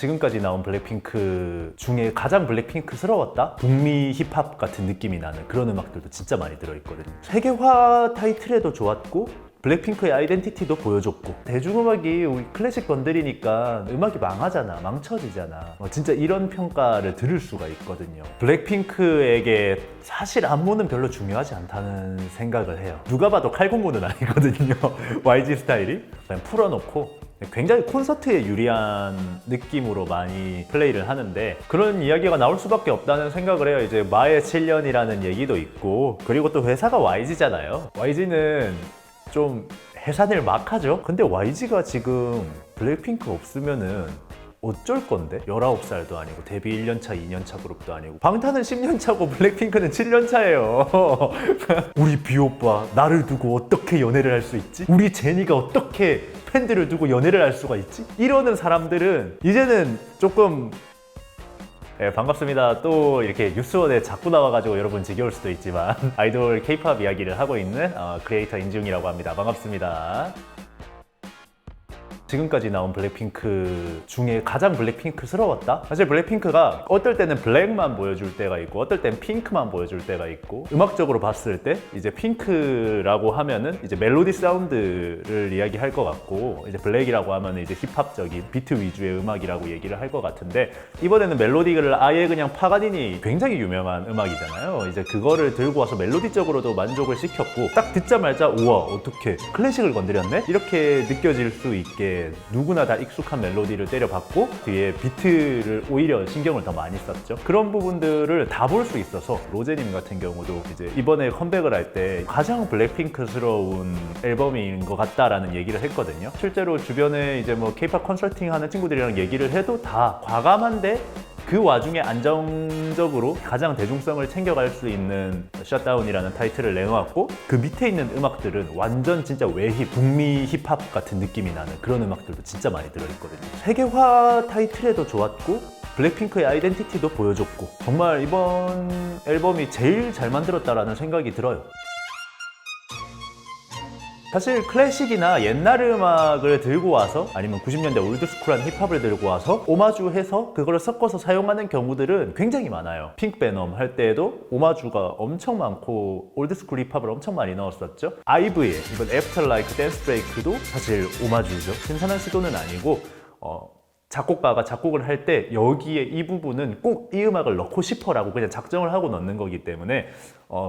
지금까지 나온 블랙핑크 중에 가장 블랙핑크스러웠다? 북미 힙합 같은 느낌이 나는 그런 음악들도 진짜 많이 들어있거든요. 세계화 타이틀에도 좋았고 블랙핑크의 아이덴티티도 보여줬고, 대중음악이 우리 클래식 건드리니까 음악이 망하잖아, 망쳐지잖아. 진짜 이런 평가를 들을 수가 있거든요. 블랙핑크에게 사실 안무는 별로 중요하지 않다는 생각을 해요. 누가 봐도 칼군무는 아니거든요. YG 스타일이 그냥 풀어놓고 굉장히 콘서트에 유리한 느낌으로 많이 플레이를 하는데, 그런 이야기가 나올 수밖에 없다는 생각을 해요. 이제 마의 7년이라는 얘기도 있고, 그리고 또 회사가 YG잖아요. YG는 좀 해산을 막 하죠. 근데 YG가 지금 블랙핑크 없으면은 어쩔 건데? 19살도 아니고 데뷔 1년차, 2년차 그룹도 아니고, 방탄은 10년차고 블랙핑크는 7년차예요. 우리 비오빠 나를 두고 어떻게 연애를 할 수 있지? 우리 제니가 어떻게 팬들을 두고 연애를 할 수가 있지? 이러는 사람들은 이제는 조금 반갑습니다. 또 이렇게 뉴스원에 자꾸 나와가지고 여러분 지겨울 수도 있지만 아이돌 K-팝 이야기를 하고 있는 크리에이터 인지웅이라고 합니다. 반갑습니다. 지금까지 나온 블랙핑크 중에 가장 블랙핑크스러웠다? 사실 블랙핑크가 어떨 때는 블랙만 보여줄 때가 있고 어떨 땐 핑크만 보여줄 때가 있고, 음악적으로 봤을 때 이제 핑크라고 하면은 이제 멜로디 사운드를 이야기할 것 같고, 이제 블랙이라고 하면은 이제 힙합적인 비트 위주의 음악이라고 얘기를 할 것 같은데, 이번에는 멜로디를 아예 그냥 파가니니 굉장히 유명한 음악이잖아요. 이제 그거를 들고 와서 멜로디적으로도 만족을 시켰고, 딱 듣자마자 우와 어떻게 클래식을 건드렸네? 이렇게 느껴질 수 있게 누구나 다 익숙한 멜로디를 때려박고 뒤에 비트를 오히려 신경을 더 많이 썼죠. 그런 부분들을 다 볼 수 있어서 로제님 같은 경우도 이제 이번에 컴백을 할 때 가장 블랙핑크스러운 앨범인 것 같다라는 얘기를 했거든요. 실제로 주변에 이제 뭐 K-팝 컨설팅 하는 친구들이랑 얘기를 해도 다 과감한데 그 와중에 안정적으로 가장 대중성을 챙겨갈 수 있는 셧다운이라는 타이틀을 내놓았고, 그 밑에 있는 음악들은 완전 진짜 외힙, 북미 힙합 같은 느낌이 나는 그런 음악들도 진짜 많이 들어있거든요. 세계화 타이틀에도 좋았고 블랙핑크의 아이덴티티도 보여줬고, 정말 이번 앨범이 제일 잘 만들었다라는 생각이 들어요. 사실 클래식이나 옛날 음악을 들고 와서, 아니면 90년대 올드스쿨한 힙합을 들고 와서 오마주해서 그걸 섞어서 사용하는 경우들은 굉장히 많아요. 핑크베놈 할 때에도 오마주가 엄청 많고 올드스쿨 힙합을 엄청 많이 넣었었죠. 아이브의 이번 애프터 라이크 댄스 브레이크도 사실 오마주죠. 신선한 시도는 아니고 작곡가가 작곡을 할 때 여기에 이 부분은 꼭 이 음악을 넣고 싶어라고 그냥 작정을 하고 넣는 거기 때문에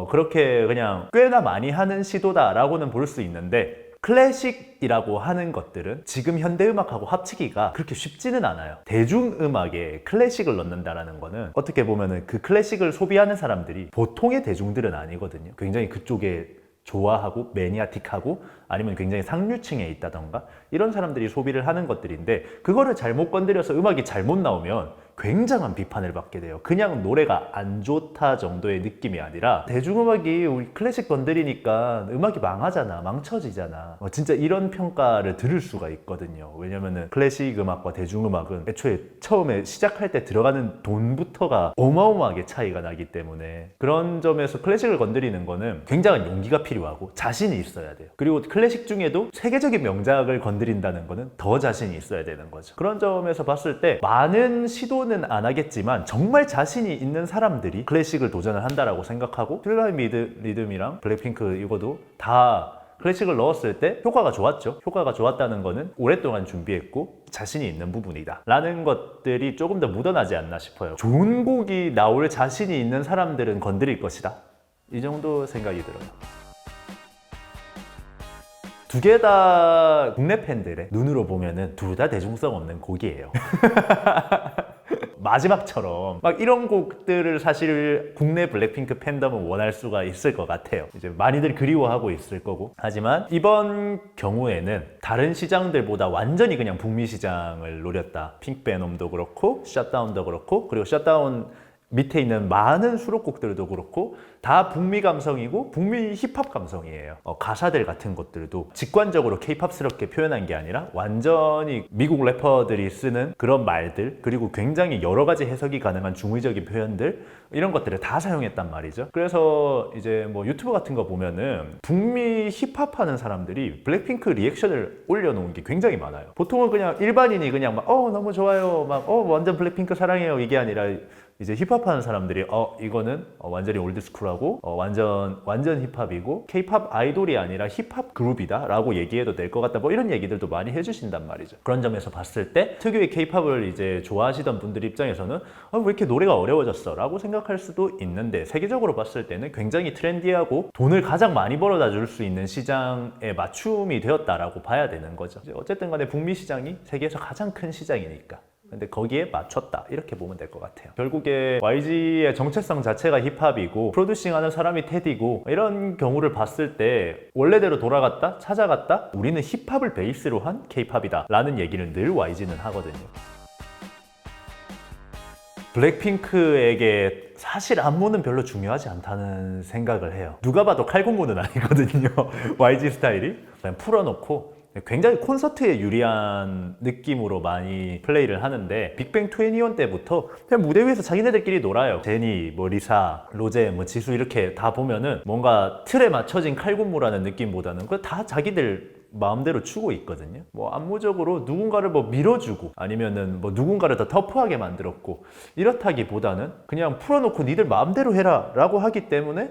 그렇게 그냥 꽤나 많이 하는 시도다라고는 볼 수 있는데, 클래식이라고 하는 것들은 지금 현대음악하고 합치기가 그렇게 쉽지는 않아요. 대중음악에 클래식을 넣는다라는 거는 어떻게 보면은 그 클래식을 소비하는 사람들이 보통의 대중들은 아니거든요. 굉장히 그쪽에 좋아하고 매니아틱하고 아니면 굉장히 상류층에 있다던가 이런 사람들이 소비를 하는 것들인데, 그거를 잘못 건드려서 음악이 잘못 나오면 굉장한 비판을 받게 돼요. 그냥 노래가 안 좋다 정도의 느낌이 아니라, 대중음악이 우리 클래식 건드리니까 음악이 망하잖아, 망쳐지잖아. 진짜 이런 평가를 들을 수가 있거든요. 왜냐면은 클래식 음악과 대중음악은 애초에 처음에 시작할 때 들어가는 돈부터가 어마어마하게 차이가 나기 때문에, 그런 점에서 클래식을 건드리는 거는 굉장한 용기가 필요하고 자신이 있어야 돼요. 그리고 클래식 중에도 세계적인 명작을 건드린다는 거는 더 자신이 있어야 되는 거죠. 그런 점에서 봤을 때 많은 시도는 안 하겠지만 정말 자신이 있는 사람들이 클래식을 도전을 한다라고 생각하고, 슬라임 리듬이랑 블랙핑크 이거도 다 클래식을 넣었을 때 효과가 좋았죠. 효과가 좋았다는 거는 오랫동안 준비했고 자신이 있는 부분이다 라는 것들이 조금 더 묻어나지 않나 싶어요. 좋은 곡이 나올 자신이 있는 사람들은 건드릴 것이다, 이 정도 생각이 들어요. 두 개 다 국내 팬들의 눈으로 보면은 둘 다 대중성 없는 곡이에요. 마지막처럼 막 이런 곡들을 사실 국내 블랙핑크 팬덤은 원할 수가 있을 것 같아요. 이제 많이들 그리워하고 있을 거고. 하지만 이번 경우에는 다른 시장들보다 완전히 그냥 북미 시장을 노렸다. 핑크베놈도 그렇고 셧다운도 그렇고, 그리고 셧다운 밑에 있는 많은 수록곡들도 그렇고 다 북미 감성이고 북미 힙합 감성이에요. 가사들 같은 것들도 직관적으로 케이팝스럽게 표현한 게 아니라 완전히 미국 래퍼들이 쓰는 그런 말들, 그리고 굉장히 여러 가지 해석이 가능한 중의적인 표현들, 이런 것들을 다 사용했단 말이죠. 그래서 이제 뭐 유튜브 같은 거 보면은 북미 힙합 하는 사람들이 블랙핑크 리액션을 올려놓은 게 굉장히 많아요. 보통은 그냥 일반인이 그냥 막 너무 좋아요, 막 완전 블랙핑크 사랑해요, 이게 아니라 이제 힙합 하는 사람들이 이거는 완전히 올드스쿨하고 완전 힙합이고 케이팝 아이돌이 아니라 힙합 그룹이다 라고 얘기해도 될 것 같다, 뭐 이런 얘기들도 많이 해주신단 말이죠. 그런 점에서 봤을 때 특유의 케이팝을 이제 좋아하시던 분들 입장에서는 왜 이렇게 노래가 어려워졌어 라고 생각할 수도 있는데, 세계적으로 봤을 때는 굉장히 트렌디하고 돈을 가장 많이 벌어다 줄 수 있는 시장에 맞춤이 되었다라고 봐야 되는 거죠. 어쨌든 간에 북미 시장이 세계에서 가장 큰 시장이니까, 근데 거기에 맞췄다, 이렇게 보면 될 것 같아요. 결국에 YG의 정체성 자체가 힙합이고 프로듀싱하는 사람이 테디고, 이런 경우를 봤을 때 원래대로 돌아갔다, 찾아갔다, 우리는 힙합을 베이스로 한 K-팝이다 라는 얘기를 늘 YG는 하거든요. 블랙핑크에게 사실 안무는 별로 중요하지 않다는 생각을 해요. 누가 봐도 칼군무는 아니거든요. YG 스타일이 그냥 풀어놓고 굉장히 콘서트에 유리한 느낌으로 많이 플레이를 하는데, 빅뱅 21 때부터 그냥 무대 위에서 자기네들끼리 놀아요. 제니, 뭐 리사, 로제, 뭐 지수 이렇게 다 보면은 뭔가 틀에 맞춰진 칼군무라는 느낌보다는 그거 다 자기들 마음대로 추고 있거든요. 뭐 안무적으로 누군가를 뭐 밀어주고 아니면은 뭐 누군가를 더 터프하게 만들었고, 이렇다기보다는 그냥 풀어놓고 니들 마음대로 해라 라고 하기 때문에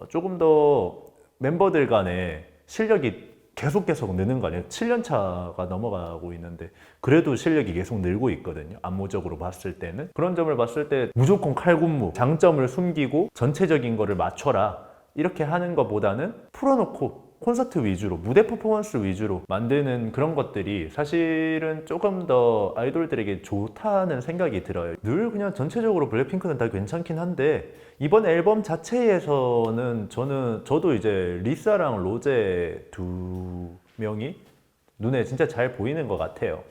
조금 더 멤버들 간에 실력이 계속 느는 거 아니에요? 7년 차가 넘어가고 있는데 그래도 실력이 계속 늘고 있거든요. 안무적으로 봤을 때는. 그런 점을 봤을 때 무조건 칼군무, 장점을 숨기고 전체적인 거를 맞춰라 이렇게 하는 것보다는 풀어놓고 콘서트 위주로, 무대 퍼포먼스 위주로 만드는 그런 것들이 사실은 조금 더 아이돌들에게 좋다는 생각이 들어요. 늘 그냥 전체적으로 블랙핑크는 다 괜찮긴 한데, 이번 앨범 자체에서는 저도 이제 리사랑 로제 두 명이 눈에 진짜 잘 보이는 것 같아요.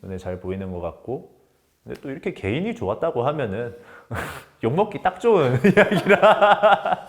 눈에 잘 보이는 것 같고, 근데 또 이렇게 개인이 좋았다고 하면은 욕먹기 딱 좋은 이야기라.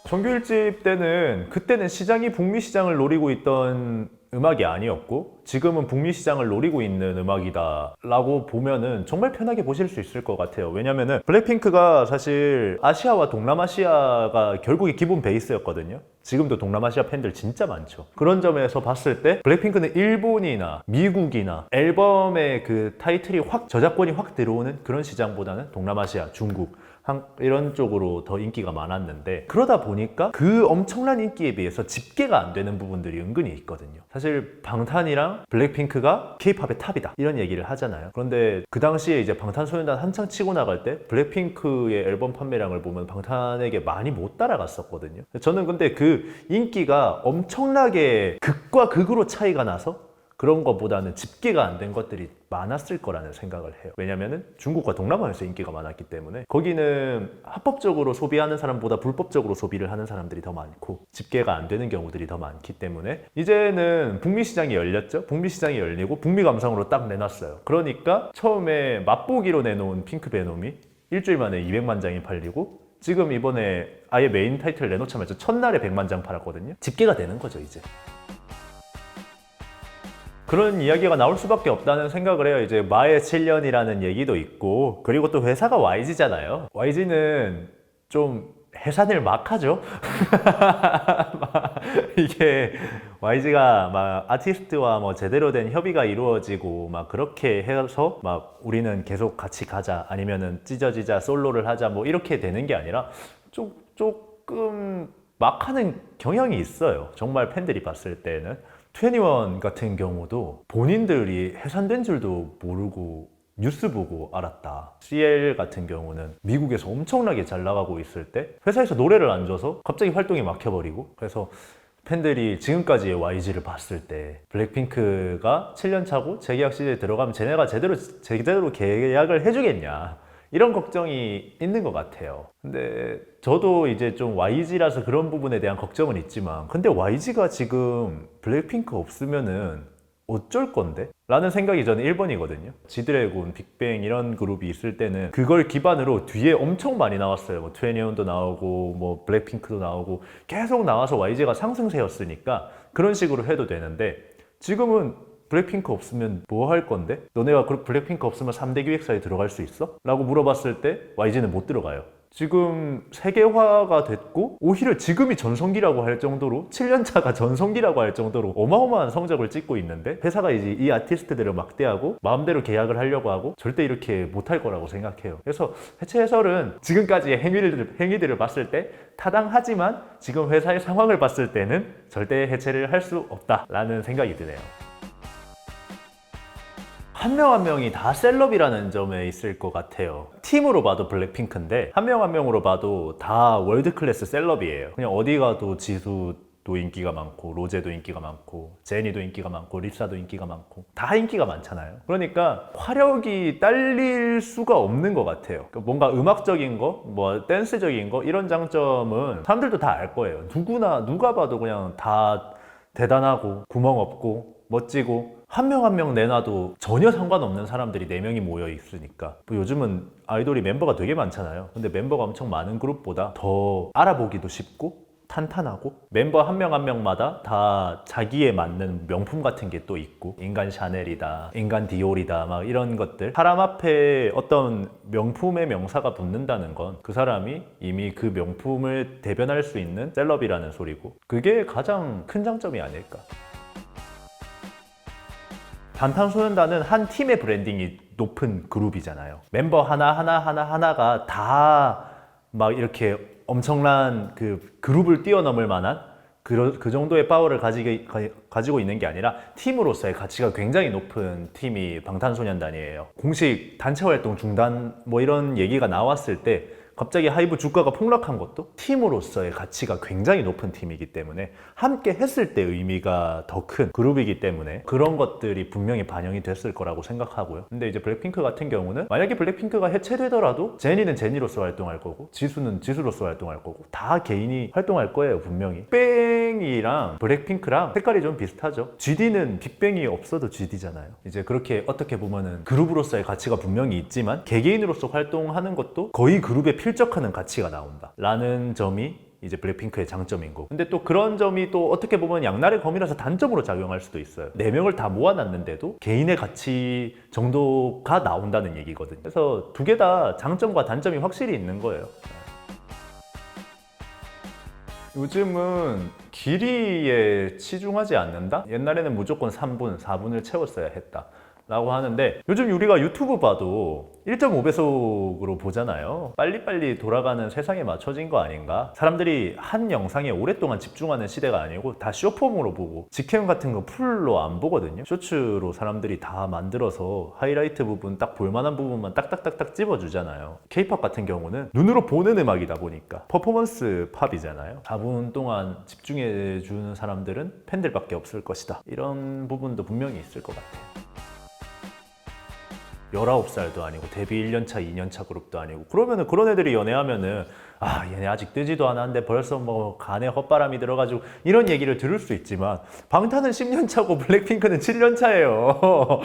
정규 1집 때는 그때는 시장이 북미 시장을 노리고 있던 음악이 아니었고, 지금은 북미 시장을 노리고 있는 음악이다 라고 보면은 정말 편하게 보실 수 있을 것 같아요. 왜냐면은 블랙핑크가 사실 아시아와 동남아시아가 결국에 기본 베이스였거든요. 지금도 동남아시아 팬들 진짜 많죠. 그런 점에서 봤을 때 블랙핑크는 일본이나 미국이나 앨범의 그 타이틀이 저작권이 확 들어오는 그런 시장보다는 동남아시아, 중국 이런 쪽으로 더 인기가 많았는데, 그러다 보니까 그 엄청난 인기에 비해서 집계가 안 되는 부분들이 은근히 있거든요. 사실 방탄이랑 블랙핑크가 K-팝의 탑이다 이런 얘기를 하잖아요. 그런데 그 당시에 이제 방탄소년단 한창 치고 나갈 때 블랙핑크의 앨범 판매량을 보면 방탄에게 많이 못 따라갔었거든요. 저는 근데 그 인기가 엄청나게 극과 극으로 차이가 나서 그런 것보다는 집계가 안 된 것들이 많았을 거라는 생각을 해요. 왜냐면은 중국과 동남아에서 인기가 많았기 때문에 거기는 합법적으로 소비하는 사람보다 불법적으로 소비를 하는 사람들이 더 많고 집계가 안 되는 경우들이 더 많기 때문에, 이제는 북미 시장이 열렸죠. 북미 시장이 열리고 북미 감성으로 딱 내놨어요. 그러니까 처음에 맛보기로 내놓은 핑크 베놈이 일주일 만에 200만 장이 팔리고, 지금 이번에 아예 메인 타이틀 내놓자마자 첫날에 100만 장 팔았거든요. 집계가 되는 거죠 이제. 그런 이야기가 나올 수밖에 없다는 생각을 해요. 이제 마의 7년이라는 얘기도 있고, 그리고 또 회사가 YG잖아요. YG는 좀 해산을 막 하죠. 이게 YG가 막 아티스트와 뭐 제대로 된 협의가 이루어지고 막 그렇게 해서 막 우리는 계속 같이 가자, 아니면은 찢어지자, 솔로를 하자, 뭐 이렇게 되는 게 아니라 조금 막 하는 경향이 있어요. 정말 팬들이 봤을 때는. 21 같은 경우도 본인들이 해산된 줄도 모르고 뉴스 보고 알았다. CL 같은 경우는 미국에서 엄청나게 잘 나가고 있을 때 회사에서 노래를 안 줘서 갑자기 활동이 막혀버리고, 그래서 팬들이 지금까지의 YG를 봤을 때 블랙핑크가 7년 차고 재계약 시즌에 들어가면 쟤네가 제대로 계약을 해주겠냐, 이런 걱정이 있는 것 같아요. 근데 저도 이제 좀 YG라서 그런 부분에 대한 걱정은 있지만, 근데 YG가 지금 블랙핑크 없으면은 어쩔 건데? 라는 생각이 저는 1번이거든요. 지드래곤, 빅뱅 이런 그룹이 있을 때는 그걸 기반으로 뒤에 엄청 많이 나왔어요. 뭐 2NE1도 나오고 뭐 블랙핑크도 나오고 계속 나와서 YG가 상승세였으니까 그런 식으로 해도 되는데, 지금은 블랙핑크 없으면 뭐 할 건데? 너네가 블랙핑크 없으면 3대 기획사에 들어갈 수 있어? 라고 물어봤을 때 YG는 못 들어가요. 지금 세계화가 됐고 오히려 지금이 전성기라고 할 정도로, 7년차가 전성기라고 할 정도로 어마어마한 성적을 찍고 있는데, 회사가 이제 이 아티스트들을 막대하고 마음대로 계약을 하려고 하고 절대 이렇게 못할 거라고 생각해요. 그래서 해체 해설은 지금까지의 행위들을 봤을 때 타당하지만 지금 회사의 상황을 봤을 때는 절대 해체를 할 수 없다라는 생각이 드네요. 한 명 한 명이 다 셀럽이라는 점에 있을 것 같아요. 팀으로 봐도 블랙핑크인데 한 명 한 명으로 봐도 다 월드 클래스 셀럽이에요. 그냥 어디 가도 지수도 인기가 많고, 로제도 인기가 많고, 제니도 인기가 많고, 리사도 인기가 많고, 다 인기가 많잖아요. 그러니까 화력이 딸릴 수가 없는 것 같아요. 뭔가 음악적인 거, 뭐 댄스적인 거, 이런 장점은 사람들도 다 알 거예요. 누가 봐도 그냥 다 대단하고 구멍 없고 멋지고, 한 명 한 명 내놔도 전혀 상관없는 사람들이 4명이 모여 있으니까. 뭐 요즘은 아이돌이 멤버가 되게 많잖아요. 근데 멤버가 엄청 많은 그룹보다 더 알아보기도 쉽고 탄탄하고, 멤버 한 명 한 명마다 다 자기에 맞는 명품 같은 게 또 있고, 인간 샤넬이다, 인간 디올이다, 막 이런 것들. 사람 앞에 어떤 명품의 명사가 붙는다는 건 그 사람이 이미 그 명품을 대변할 수 있는 셀럽이라는 소리고, 그게 가장 큰 장점이 아닐까. 방탄소년단은 한 팀의 브랜딩이 높은 그룹이잖아요. 멤버 하나가 다 막 이렇게 엄청난 그 그룹을 뛰어넘을 만한 그 정도의 파워를 가지고 있는 게 아니라 팀으로서의 가치가 굉장히 높은 팀이 방탄소년단이에요. 공식 단체 활동 중단 뭐 이런 얘기가 나왔을 때 갑자기 하이브 주가가 폭락한 것도 팀으로서의 가치가 굉장히 높은 팀이기 때문에, 함께 했을 때 의미가 더 큰 그룹이기 때문에 그런 것들이 분명히 반영이 됐을 거라고 생각하고요. 근데 이제 블랙핑크 같은 경우는 만약에 블랙핑크가 해체되더라도 제니는 제니로서 활동할 거고, 지수는 지수로서 활동할 거고, 다 개인이 활동할 거예요, 분명히. 빅뱅이랑 블랙핑크랑 색깔이 좀 비슷하죠. GD는 빅뱅이 없어도 GD잖아요. 이제 그렇게 어떻게 보면은 그룹으로서의 가치가 분명히 있지만 개개인으로서 활동하는 것도 거의 그룹의 필적하는 가치가 나온다 라는 점이 이제 블랙핑크의 장점인 거고, 근데 또 그런 점이 또 어떻게 보면 양날의 검이라서 단점으로 작용할 수도 있어요. 4명을 다 모아놨는데도 개인의 가치 정도가 나온다는 얘기거든요. 그래서 두 개 다 장점과 단점이 확실히 있는 거예요. 요즘은 길이에 치중하지 않는다? 옛날에는 무조건 3분, 4분을 채웠어야 했다 라고 하는데, 요즘 우리가 유튜브 봐도 1.5배속으로 보잖아요. 빨리빨리 돌아가는 세상에 맞춰진 거 아닌가? 사람들이 한 영상에 오랫동안 집중하는 시대가 아니고 다 쇼폼으로 보고, 직캠 같은 거 풀로 안 보거든요. 쇼츠로 사람들이 다 만들어서 하이라이트 부분, 딱 볼만한 부분만 딱딱딱딱 집어주잖아요. K-팝 같은 경우는 눈으로 보는 음악이다 보니까 퍼포먼스 팝이잖아요. 4분 동안 집중해주는 사람들은 팬들밖에 없을 것이다, 이런 부분도 분명히 있을 것 같아요. 19살도 아니고 데뷔 1년차, 2년차 그룹도 아니고, 그러면은 그런 애들이 연애하면은 얘네 아직 뜨지도 않았는데 벌써 뭐 간에 헛바람이 들어가지고 이런 얘기를 들을 수 있지만, 방탄은 10년 차고 블랙핑크는 7년 차예요.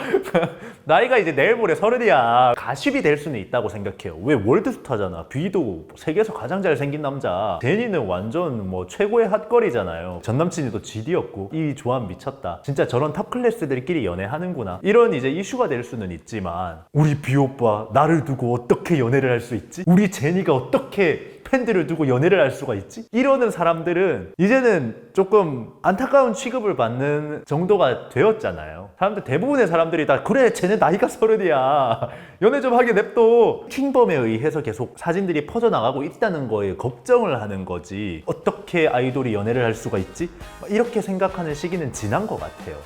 나이가 이제 내일 모레 30이야. 가십이 될 수는 있다고 생각해요. 왜? 월드스타잖아. B도 세계에서 가장 잘생긴 남자. 제니는 완전 뭐 최고의 핫걸이잖아요. 전 남친이 또 GD였고, 이 조합 미쳤다. 진짜 저런 탑 클래스들끼리 연애하는구나. 이런 이제 이슈가 될 수는 있지만, 우리 B 오빠 나를 두고 어떻게 연애를 할 수 있지? 우리 제니가 어떻게 팬들을 두고 연애를 할 수가 있지? 이러는 사람들은 이제는 조금 안타까운 취급을 받는 정도가 되었잖아요. 대부분의 사람들이 다 그래 쟤네 나이가 30이야 연애 좀 하게 냅둬, 킹범에 의해서 계속 사진들이 퍼져나가고 있다는 거에 걱정을 하는 거지, 어떻게 아이돌이 연애를 할 수가 있지? 이렇게 생각하는 시기는 지난 것 같아요.